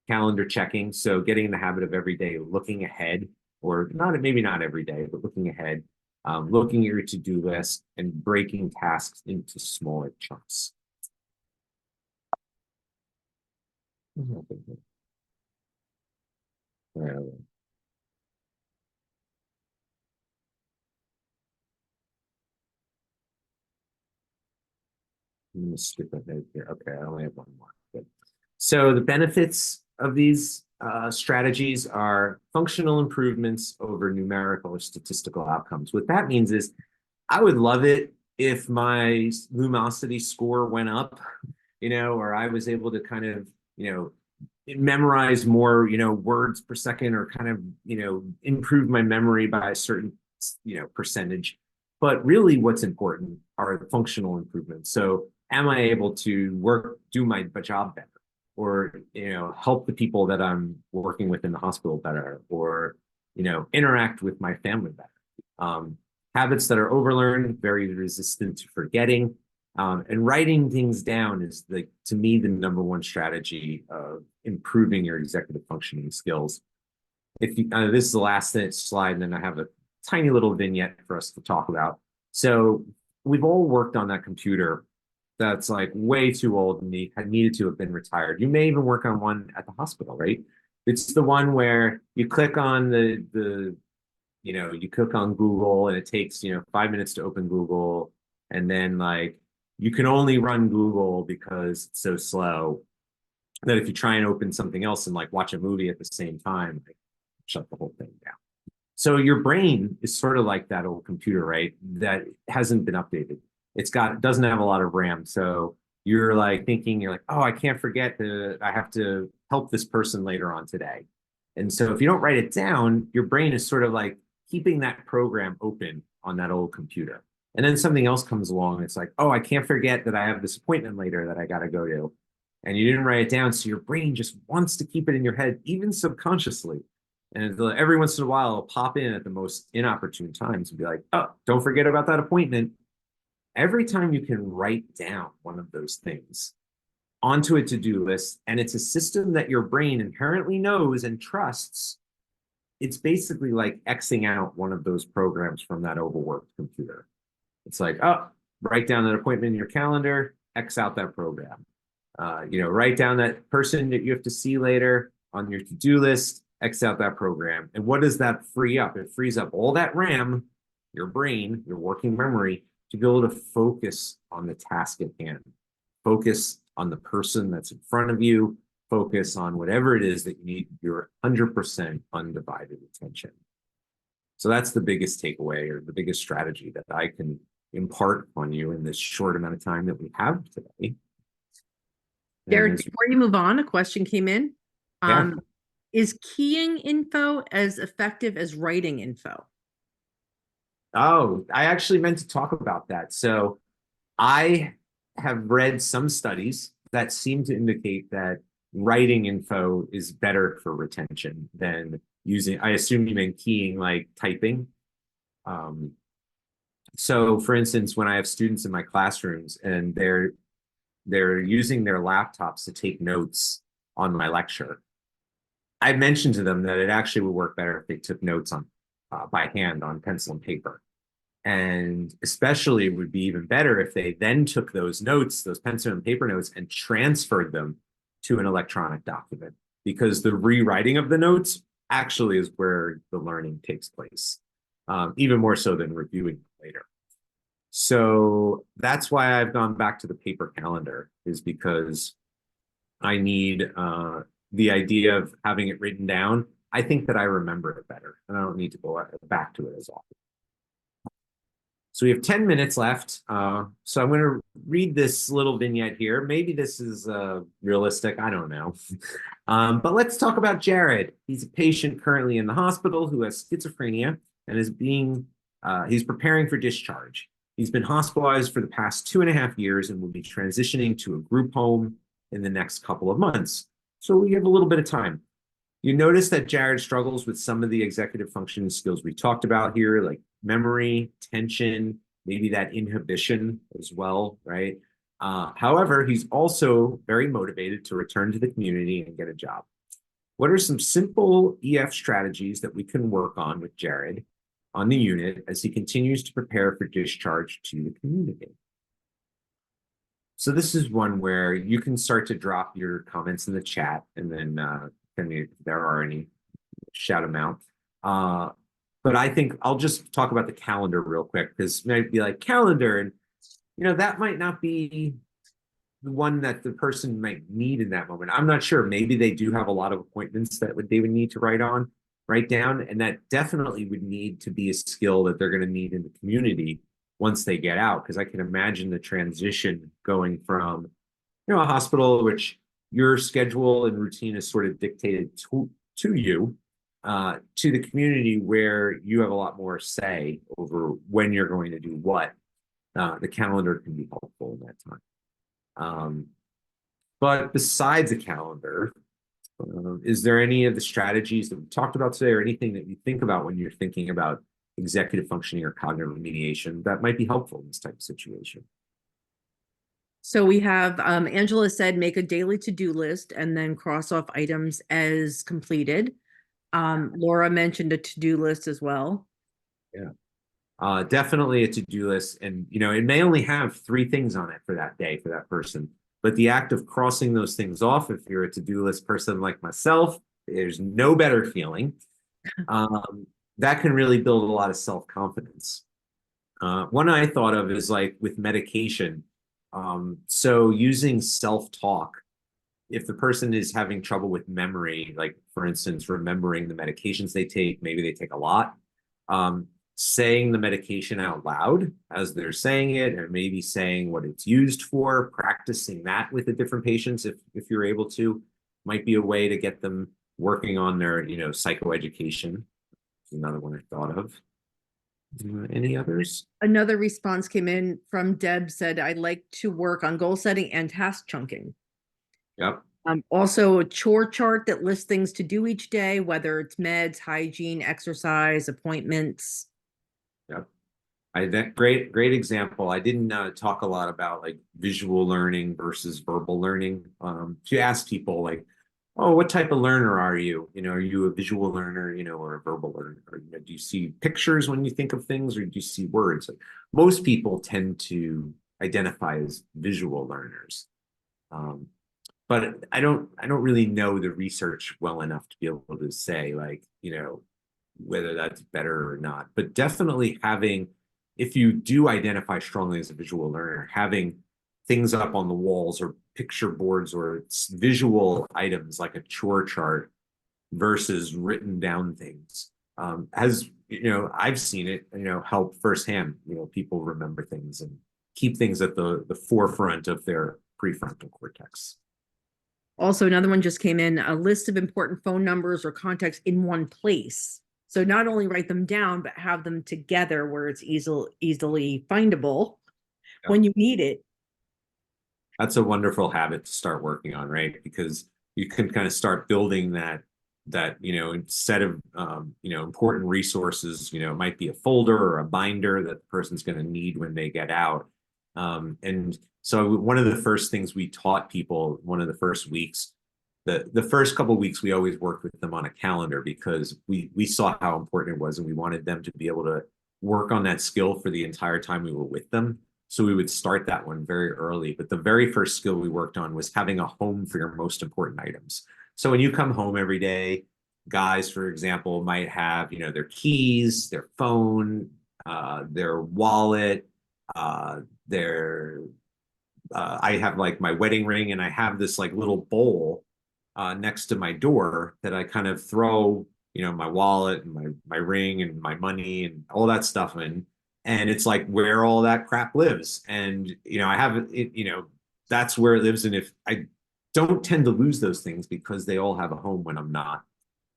Speaker 2: calendar checking. So getting in the habit of every day looking ahead, or not, maybe not every day, but looking ahead, looking at your to-do list and breaking tasks into smaller chunks. gonna skip ahead here. Okay, I only have one more. Good. So the benefits of these strategies are functional improvements over numerical or statistical outcomes. What that means is I would love it if my lumosity score went up, or I was able to kind of, memorize more, words per second, or kind of, improve my memory by a certain, percentage. But really what's important are the functional improvements. So am I able to do my job better? Or, help the people that I'm working with in the hospital better, or, interact with my family better. Habits that are overlearned, very resistant to forgetting. And writing things down is, to me, the number one strategy of improving your executive functioning skills. This is the last slide, and then I have a tiny little vignette for us to talk about. So we've all worked on that computer that's like way too old and needed to have been retired. You may even work on one at the hospital, right? It's the one where you click on you click on Google and it takes, 5 minutes to open Google. And then you can only run Google because it's so slow that if you try and open something else and watch a movie at the same time, shut the whole thing down. So your brain is sort of like that old computer, right? That hasn't been updated. It doesn't have a lot of RAM. So you're thinking, oh, I can't forget that I have to help this person later on today. And so if you don't write it down, your brain is sort of keeping that program open on that old computer. And then something else comes along. It's oh, I can't forget that I have this appointment later that I got to go to. And you didn't write it down. So your brain just wants to keep it in your head, even subconsciously. And every once in a while, it'll pop in at the most inopportune times and be oh, don't forget about that appointment. Every time you can write down one of those things onto a to-do list, and it's a system that your brain inherently knows and trusts, it's basically Xing out one of those programs from that overworked computer. It's oh, write down that appointment in your calendar, X out that program. Write down that person that you have to see later on your to-do list, X out that program. And what does that free up? It frees up all that RAM, your brain, your working memory, to be able to focus on the task at hand, focus on the person that's in front of you, focus on whatever it is that you need your 100% undivided attention. So that's the biggest takeaway, or the biggest strategy that I can impart on you in this short amount of time that we have today.
Speaker 1: Derek, before you move on, a question came in.
Speaker 2: Yeah.
Speaker 1: Is keying info as effective as writing info?
Speaker 2: Oh, I actually meant to talk about that. So I have read some studies that seem to indicate that writing info is better for retention than using, I assume you mean keying typing. So for instance, when I have students in my classrooms and they're using their laptops to take notes on my lecture, I mentioned to them that it actually would work better if they took notes on by hand on pencil and paper. And especially it would be even better if they then took those notes, those pencil and paper notes, and transferred them to an electronic document, because the rewriting of the notes actually is where the learning takes place, even more so than reviewing later. So that's why I've gone back to the paper calendar, is because I need the idea of having it written down. I think that I remember it better, and I don't need to go back to it as often. So we have 10 minutes left. So I'm going to read this little vignette here. Maybe this is realistic. I don't know. But let's talk about Jared. He's a patient currently in the hospital who has schizophrenia and is he's preparing for discharge. He's been hospitalized for the past 2.5 years and will be transitioning to a group home in the next couple of months. So we have a little bit of time. You notice that Jared struggles with some of the executive functioning skills we talked about here, like memory, attention, maybe that inhibition as well, right? However, he's also very motivated to return to the community and get a job. What are some simple EF strategies that we can work on with Jared on the unit as he continues to prepare for discharge to the community? So this is one where you can start to drop your comments in the chat, and then if there are any, shout them out. But I think I'll just talk about the calendar real quick, because it might be like calendar, and that might not be the one that the person might need in that moment. I'm not sure. Maybe they do have a lot of appointments that they would need to write down, and that definitely would need to be a skill that they're going to need in the community once they get out. Because I can imagine the transition going from, a hospital, which your schedule and routine is sort of dictated to you, to the community where you have a lot more say over when you're going to do what. The calendar can be helpful in that time. But besides the calendar, is there any of the strategies that we talked about today or anything that you think about when you're thinking about executive functioning or cognitive remediation that might be helpful in this type of situation?
Speaker 1: So we have, Angela said, make a daily to-do list and then cross off items as completed. Laura mentioned a to-do list as well.
Speaker 2: Yeah. Definitely a to-do list. And, it may only have 3 things on it for that day for that person. But the act of crossing those things off, if you're a to-do list person like myself, there's no better feeling. That can really build a lot of self-confidence. One I thought of is like with medication. So using self-talk, if the person is having trouble with memory, like for instance, remembering the medications they take, maybe they take a lot, saying the medication out loud as they're saying it, and maybe saying what it's used for, practicing that with the different patients if you're able to, might be a way to get them working on their, psychoeducation. Another one I thought of. Any others?
Speaker 1: Another response came in from Deb, said, I'd like to work on goal setting and task chunking.
Speaker 2: Yep.
Speaker 1: Also a chore chart that lists things to do each day, whether it's meds, hygiene, exercise, appointments.
Speaker 2: Yep. That great example. I didn't talk a lot about like visual learning versus verbal learning. To ask people like, oh, what type of learner are you? Are you a visual learner, or a verbal learner? Or, do you see pictures when you think of things, or do you see words? Like, most people tend to identify as visual learners. But I don't really know the research well enough to be able to say like, whether that's better or not. But definitely having, if you do identify strongly as a visual learner, having things up on the walls or picture boards or visual items like a chore chart versus written down things, has, I've seen it, help firsthand, people remember things and keep things at the forefront of their prefrontal cortex.
Speaker 1: Also, another one just came in, a list of important phone numbers or contacts in one place. So not only write them down, but have them together where it's easily findable when you need it.
Speaker 2: That's a wonderful habit to start working on, right? Because you can kind of start building that instead of important resources, it might be a folder or a binder that the person's going to need when they get out. And so one of the first things we taught people, one of the first weeks, the first couple of weeks, we always worked with them on a calendar because we saw how important it was, and we wanted them to be able to work on that skill for the entire time we were with them. So we would start that one very early. But the very first skill we worked on was having a home for your most important items. So when you come home every day, guys, for example, might have, their keys, their phone, their wallet, I have like my wedding ring, and I have this like little bowl next to my door that I kind of throw, my wallet and my ring and my money and all that stuff in. And it's like where all that crap lives. And, I have it, that's where it lives. And if I don't tend to lose those things because they all have a home when I'm not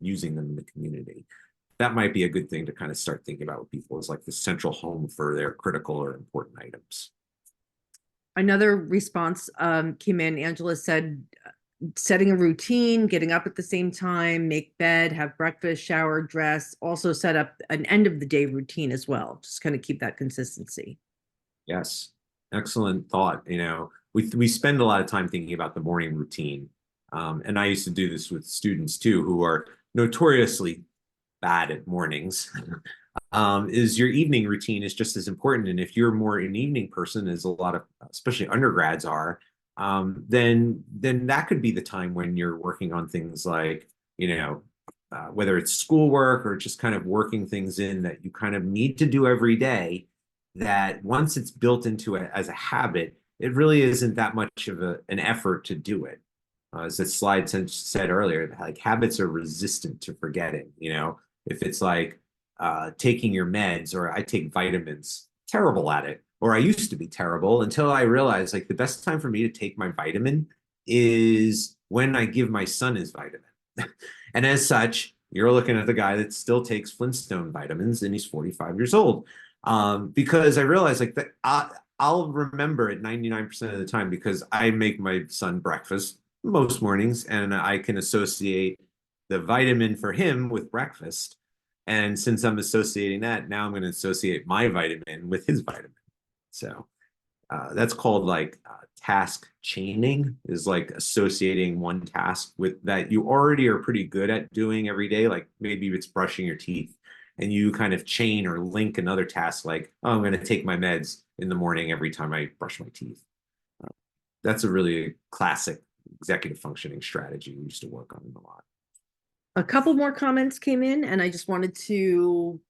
Speaker 2: using them in the community. That might be a good thing to kind of start thinking about with people, is like the central home for their critical or important items.
Speaker 1: Another response came in. Angela said, setting a routine, getting up at the same time, make bed, have breakfast, shower, dress, also set up an end of the day routine as well. Just kind of keep that consistency.
Speaker 2: Yes. Excellent thought. We spend a lot of time thinking about the morning routine. And I used to do this with students too, who are notoriously bad at mornings. Is your evening routine is just as important. And if you're more an evening person, as a lot of, especially undergrads are, then that could be the time when you're working on things like, whether it's schoolwork or just kind of working things in that you kind of need to do every day, that once it's built into it as a habit, it really isn't that much of an effort to do it. As the slide said earlier, like habits are resistant to forgetting. If it's like taking your meds, or I take vitamins, terrible at it, or I used to be terrible until I realized like the best time for me to take my vitamin is when I give my son his vitamin. And as such, you're looking at the guy that still takes Flintstone vitamins and he's 45 years old. Because I realized like that I'll remember it 99% of the time because I make my son breakfast most mornings and I can associate the vitamin for him with breakfast. And since I'm associating that, now I'm going to associate my vitamin with his vitamin. So that's called like task chaining, is like associating one task with that you already are pretty good at doing every day. Like maybe it's brushing your teeth and you kind of chain or link another task like, oh, I'm going to take my meds in the morning every time I brush my teeth. That's a really classic executive functioning strategy we used to work on a lot.
Speaker 1: A couple more comments came in, and I just wanted to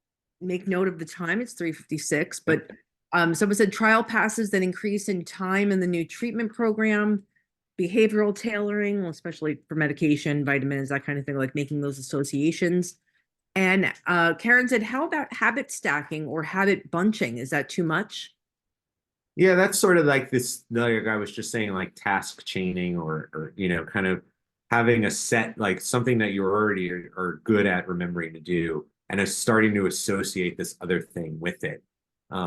Speaker 1: make note of the time. It's 3:56, but someone said trial passes that increase in time in the new treatment program, behavioral tailoring, especially for medication, vitamins, that kind of thing, like making those associations. And Karen said, how about habit stacking or habit bunching? Is that too much?
Speaker 2: Yeah, that's sort of like this, like I was just saying, like task chaining or kind of having a set, like something that you already are good at remembering to do, and is starting to associate this other thing with it,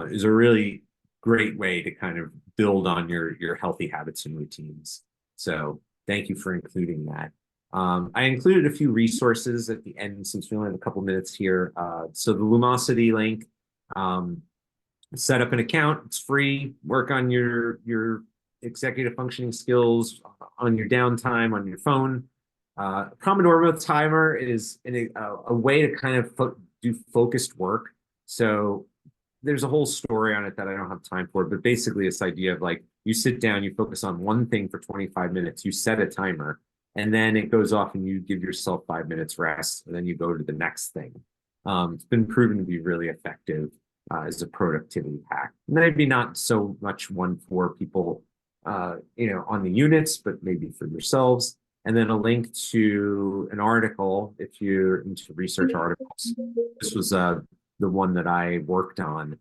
Speaker 2: is a really great way to kind of build on your healthy habits and routines. So thank you for including that. I included a few resources at the end since we only have a couple minutes here. So the Lumosity link, set up an account, it's free, work on your executive functioning skills on your downtime on your phone. Pomodoro timer is a way to kind of do focused work. So there's a whole story on it that I don't have time for, but basically this idea of like, you sit down, you focus on one thing for 25 minutes, you set a timer, and then it goes off and you give yourself 5 minutes rest, and then you go to the next thing. It's been proven to be really effective as a productivity hack. Maybe not so much one for people, on the units, but maybe for yourselves. And then a link to an article if you're into research articles. This was the one that I worked on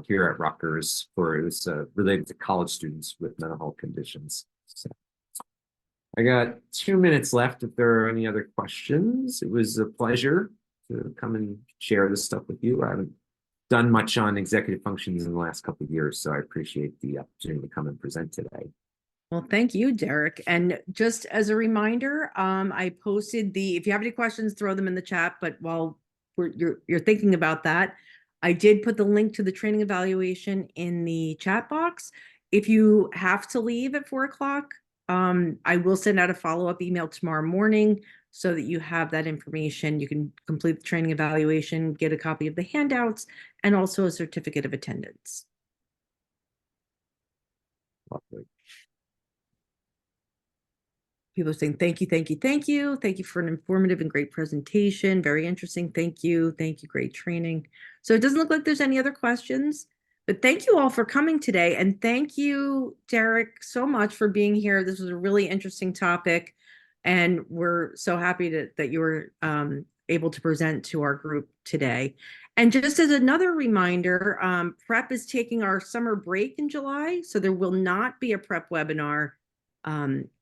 Speaker 2: here at Rutgers it was related to college students with mental health conditions. So I got 2 minutes left if there are any other questions. It was a pleasure to come and share this stuff with you. I haven't done much on executive functions in the last couple of years, so I appreciate the opportunity to come and present today.
Speaker 1: Well, thank you, Derek. And just as a reminder, I posted if you have any questions, throw them in the chat. But while you're thinking about that, I did put the link to the training evaluation in the chat box. If you have to leave at 4 o'clock, I will send out a follow-up email tomorrow morning so that you have that information. You can complete the training evaluation, get a copy of the handouts, and also a certificate of attendance.
Speaker 2: Lovely.
Speaker 1: People are saying, thank you, thank you, thank you. Thank you for an informative and great presentation. Very interesting. Thank you. Thank you. Great training. So it doesn't look like there's any other questions, but thank you all for coming today. And thank you, Derek, so much for being here. This was a really interesting topic. And we're so happy that you were able to present to our group today. And just as another reminder, PrEP is taking our summer break in July. So there will not be a PrEP webinar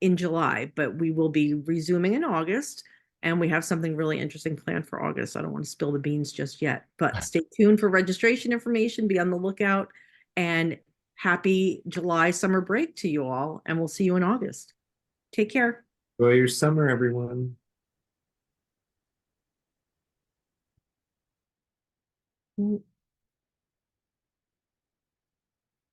Speaker 1: in July, but we will be resuming in August, and we have something really interesting planned for August. I don't want to spill the beans just yet, but stay tuned for registration information, be on the lookout, and happy July summer break to you all, and we'll see you in August. Take care.
Speaker 2: Enjoy your summer, everyone.
Speaker 1: Mm.